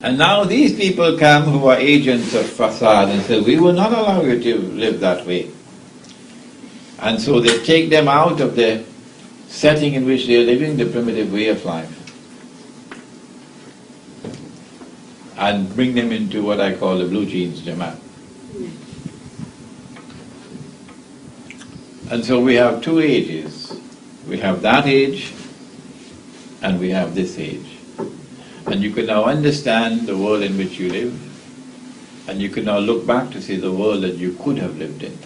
And now these people come who are agents of fasad and say, we will not allow you to live that way. And so they take them out of the setting in which they are living, the primitive way of life, and bring them into what I call the blue jeans Jamaat. And so we have two ages. We have that age and we have this age. And you can now understand the world in which you live, and you can now look back to see the world that you could have lived in.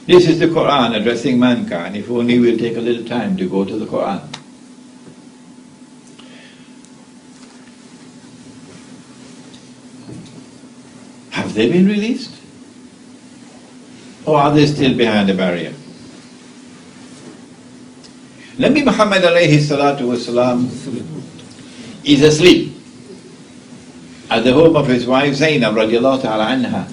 This is the Qur'an addressing mankind. If only we'll take a little time to go to the Qur'an. Have they been released? Or are they still behind the barrier? Nabi Muhammad alayhi salatu wasalam is asleep at the home of his wife Zainab radiallahu ta'ala anha.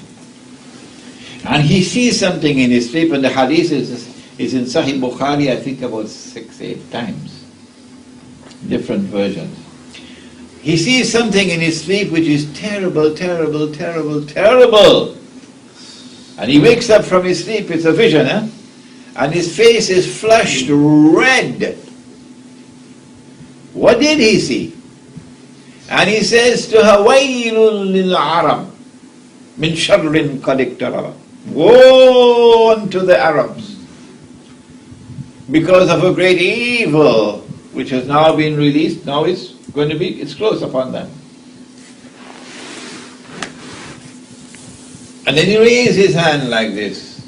And he sees something in his sleep, and the hadith is in Sahih Bukhari, I think about 6-8 times. Different versions. He sees something in his sleep which is terrible, terrible, terrible, terrible. And he wakes up from his sleep, it's a vision, and his face is flushed red. What did he see? And he says to her, وَيْلٌ لِلْعَرَبِ مِنْ شَرٍ قَدْ اقْتَرَبَ. Woe unto the Arabs because of a great evil which has now been released. Now it's close upon them. And then he raised his hand like this,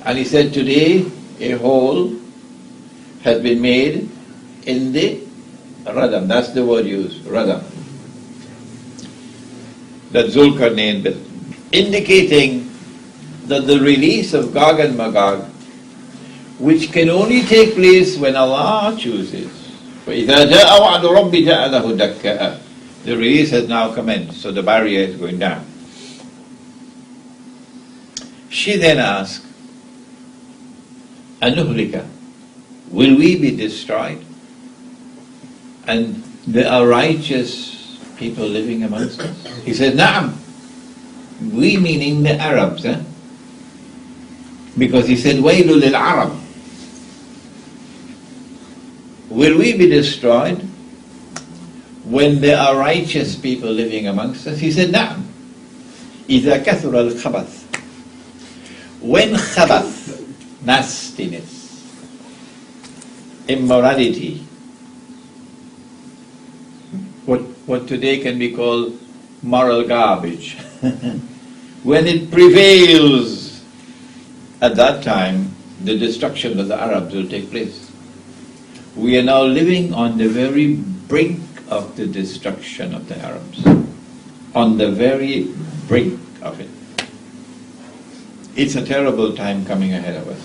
and he said, today a hole has been made in the radam. That's the word used, radam, that Zulkarnain built, indicating that the release of Gog and Magog, which can only take place when Allah chooses. فَإِذَا جَاءَ وَعْدُ رَبِّ جَاءَ لَهُ دَكَّاءَ. The release has now commenced, so the barrier is going down. She then asked, أَنُهْلِكَ, will we be destroyed? And there are righteous people living amongst us? He said, Na'am. We meaning the Arabs, because he said, وَيْلُ لِلْعَرَبِ. Will we be destroyed when there are righteous people living amongst us? He said, Na'am. إِذَا كَثُرَ الْخَبَثِ. When khabath, nastiness, immorality, what today can be called moral garbage, when it prevails, at that time the destruction of the Arabs will take place. We are now living on the very brink of the destruction of the Arabs, on the very brink of it. It's a terrible time coming ahead of us.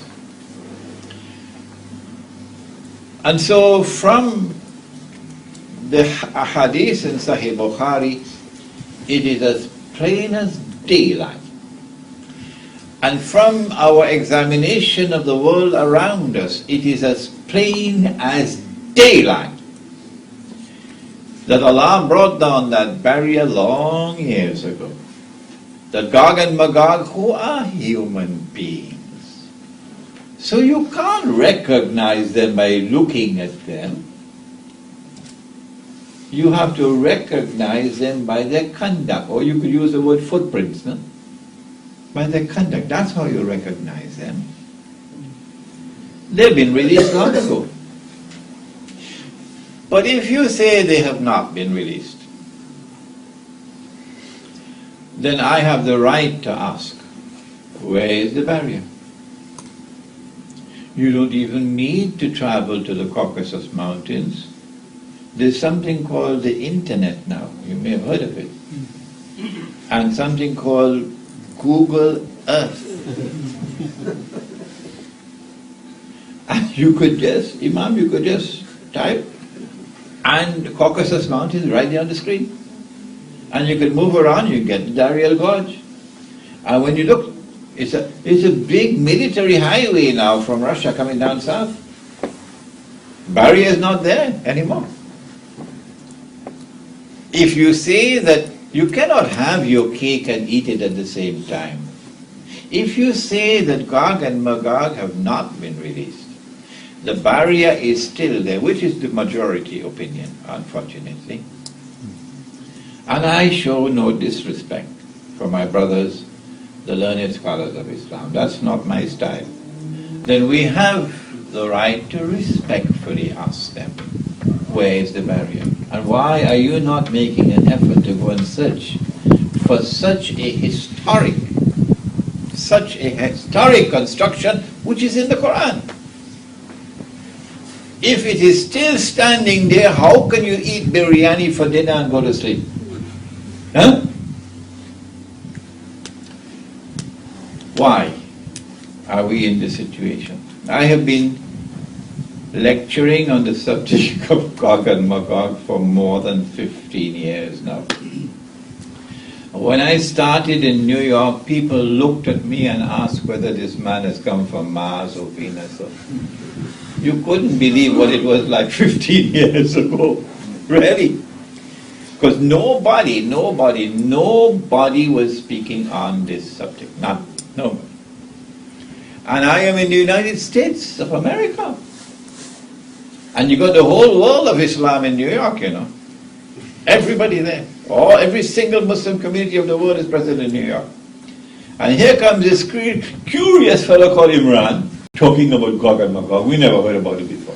And so from the hadith in Sahih Bukhari, it is as plain as daylight. And from our examination of the world around us, it is as plain as daylight that Allah brought down that barrier long years ago. That Gog and Magog, who are human beings. So you can't recognize them by looking at them. You have to recognize them by their conduct, or you could use the word footprints, no? By their conduct. That's how you recognize them. They've been released long ago. But if you say they have not been released, then I have the right to ask, where is the barrier? You don't even need to travel to the Caucasus Mountains. There's something called the internet now. You may have heard of it. And something called Google Earth. And you could just type, and Caucasus Mountains right there on the screen. And you can move around, you get the Dari Gorge. And when you look, it's a big military highway now from Russia coming down south. Barrier is not there anymore. If you say that you cannot have your cake and eat it at the same time, if you say that Gog and Magog have not been released, the barrier is still there, which is the majority opinion, unfortunately. And I show no disrespect for my brothers, the learned scholars of Islam. That's not my style. Then we have the right to respectfully ask them, where is the barrier? And why are you not making an effort to go and search for such a historic construction which is in the Qur'an? If it is still standing there, how can you eat biryani for dinner and go to sleep? Huh? Why are we in this situation? I have been lecturing on the subject of Gog and Magog for more than 15 years now. When I started in New York, people looked at me and asked whether this man has come from Mars or Venus. You couldn't believe what it was like 15 years ago, really. Because nobody was speaking on this subject. Nobody. And I am in the United States of America. And you got the whole world of Islam in New York, you know. Everybody there. Every single Muslim community of the world is present in New York. And here comes this curious fellow called Imran, talking about Gog and Magog. We never heard about it before.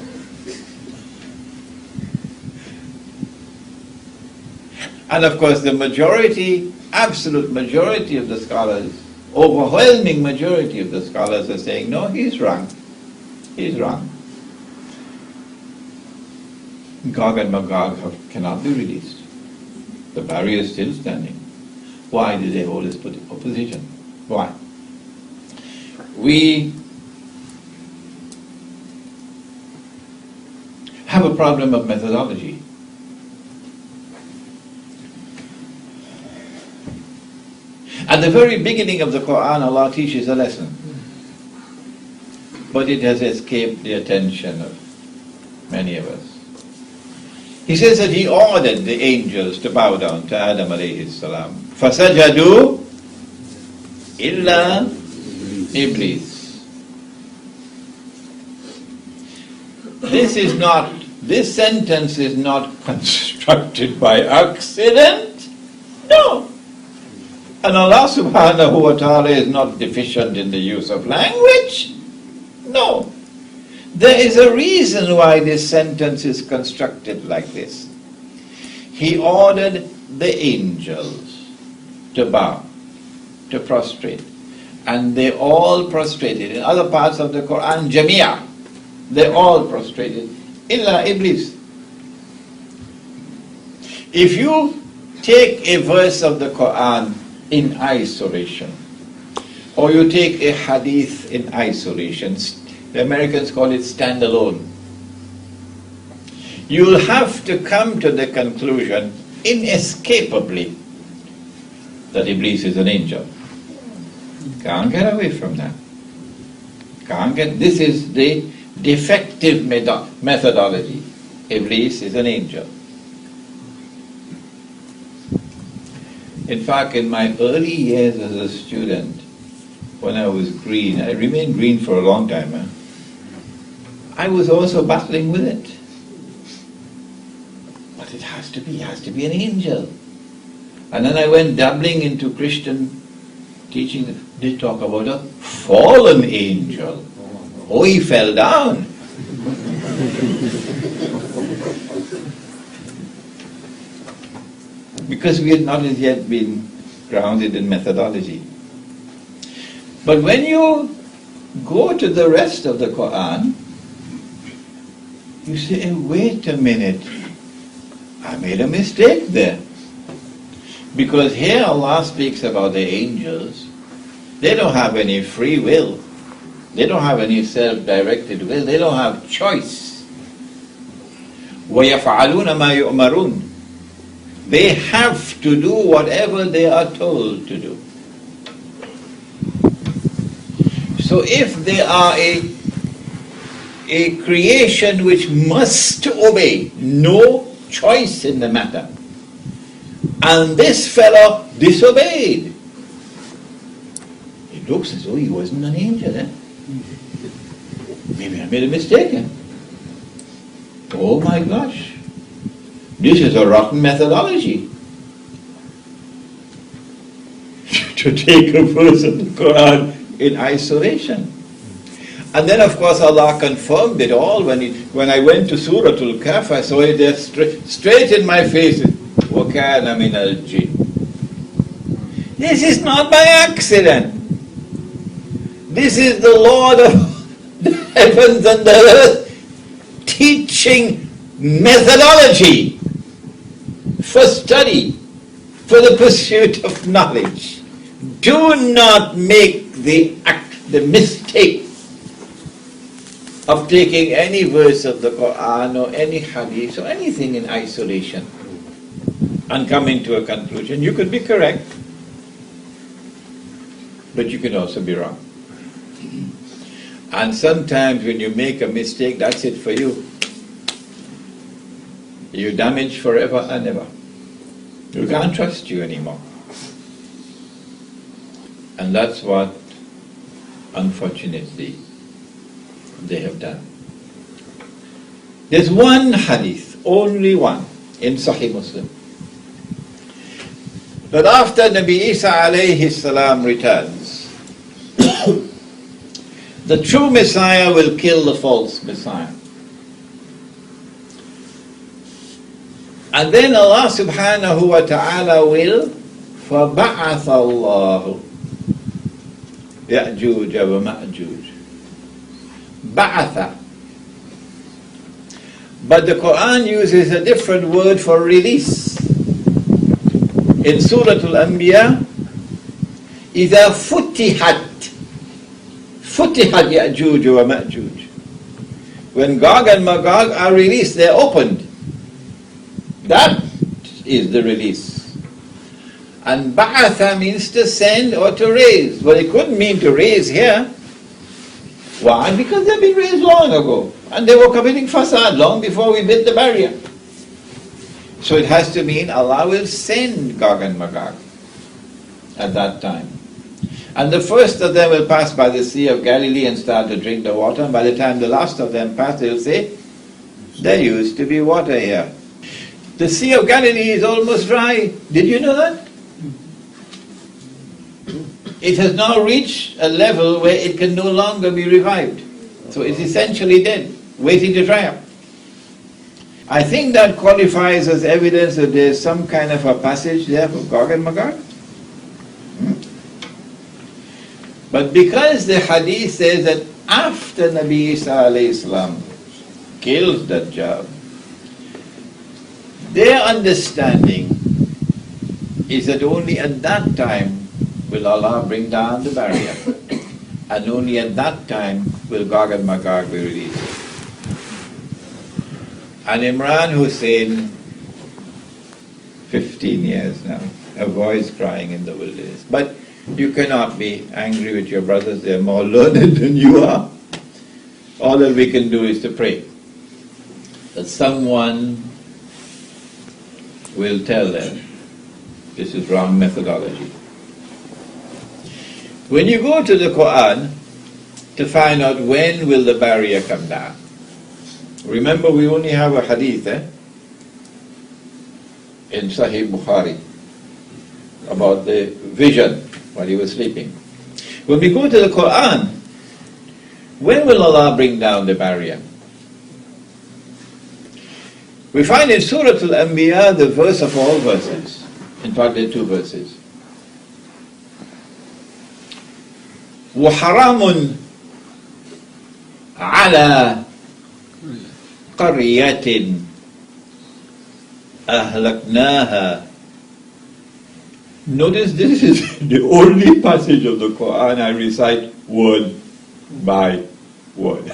And of course the majority, absolute majority of the scholars, overwhelming majority of the scholars are saying, no, he's wrong. He's wrong. Gog and Magog cannot be released. The barrier is still standing. Why did they hold this opposition? Why? We have a problem of methodology. At the very beginning of the Qur'an, Allah teaches a lesson. But it has escaped the attention of many of us. He says that he ordered the angels to bow down to Adam alayhi salam. فَسَجَدُوا إِلَّا Iblis. This sentence is not constructed by accident. No. And Allah subhanahu wa ta'ala is not deficient in the use of language. No. There is a reason why this sentence is constructed like this. He ordered the angels to bow, to prostrate. And they all prostrated. In other parts of the Qur'an, Jamia, they all prostrated. Illa Iblis. If you take a verse of the Qur'an in isolation, or you take a hadith in isolation, the Americans call it standalone, you'll have to come to the conclusion, inescapably, that Iblis is an angel. Can't get away from that. This is the defective methodology. Iblis is an angel. In fact, in my early years as a student, when I was green, I remained green for a long time, I was also battling with it. But it has to be an angel. And then I went dabbling into Christian teaching. They talk about a fallen angel. Oh, he fell down. Because we had not as yet been grounded in methodology. But when you go to the rest of the Qur'an, you say, hey, wait a minute, I made a mistake there. Because here Allah speaks about the angels. They don't have any free will. They don't have any self-directed will. They don't have choice. وَيَفْعَلُونَ مَا يُؤْمَرُونَ. They have to do whatever they are told to do. So if they are a creation which must obey, no choice in the matter, And this fellow disobeyed. It looks as though he wasn't an angel, eh? Maybe I made a mistake, eh? Oh my gosh. This is a rotten methodology. To take a verse of the Quran in isolation. And then, of course, Allah confirmed it all when I went to Surah Al-Kahf. I saw it there straight in my face. وَكَانَ مِنَ الْجِنِّ. This is not by accident. This is the Lord of the heavens and the earth teaching methodology for study, for the pursuit of knowledge. Do not make the mistake of taking any verse of the Qur'an or any hadith or anything in isolation and coming to a conclusion. You could be correct, but you can also be wrong. And sometimes when you make a mistake, that's it for you. You're damaged forever and ever. We can't trust you anymore. And that's what, unfortunately, they have done. There's one hadith, only one, in Sahih Muslim, that after Nabi Isa alayhi salam returns, the true Messiah will kill the false Messiah. And then Allah subhanahu wa ta'ala will فَبَعَثَ اللَّهُ Yajuj wa Majuj. Ba'atha. But the Quran uses a different word for release. In Surah Al-Anbiya, إِذَا فُتِحَتْ Yajuj wa Majuj. When Gog and Magog are released, they're opened. That is the release. And ba'atha means to send or to raise. But it couldn't mean to raise here. Why? Because they've been raised long ago. And they were committing fasad long before we built the barrier. So it has to mean Allah will send Gog and Magog at that time. And the first of them will pass by the Sea of Galilee and start to drink the water. And by the time the last of them pass, they'll say, there used to be water here. The Sea of Galilee is almost dry. Did you know that? It has now reached a level where it can no longer be revived. So it's essentially dead, waiting to dry up. I think that qualifies as evidence that there's some kind of a passage there for Gog and Magog. But because the hadith says that after Nabi Isa alayhi salam kills Dajjal, their understanding is that only at that time will Allah bring down the barrier, and only at that time will Gog and Magog be released. And Imran Hosein, 15 years now, avoids crying in the wilderness. But you cannot be angry with your brothers, they're more learned than you are. All that we can do is to pray that someone will tell them this is wrong methodology. When you go to the Qur'an to find out when will the barrier come down, remember we only have a hadith in Sahih Bukhari about the vision while he was sleeping. When we go to the Qur'an, when will Allah bring down the barrier? We find in Surah Al-Anbiya the verse of all verses. In fact, there are two verses. وَحَرَامٌ عَلَى قَرْيَةٍ أَهْلَكْنَاهَا. Notice this is the only passage of the Quran I recite word by word.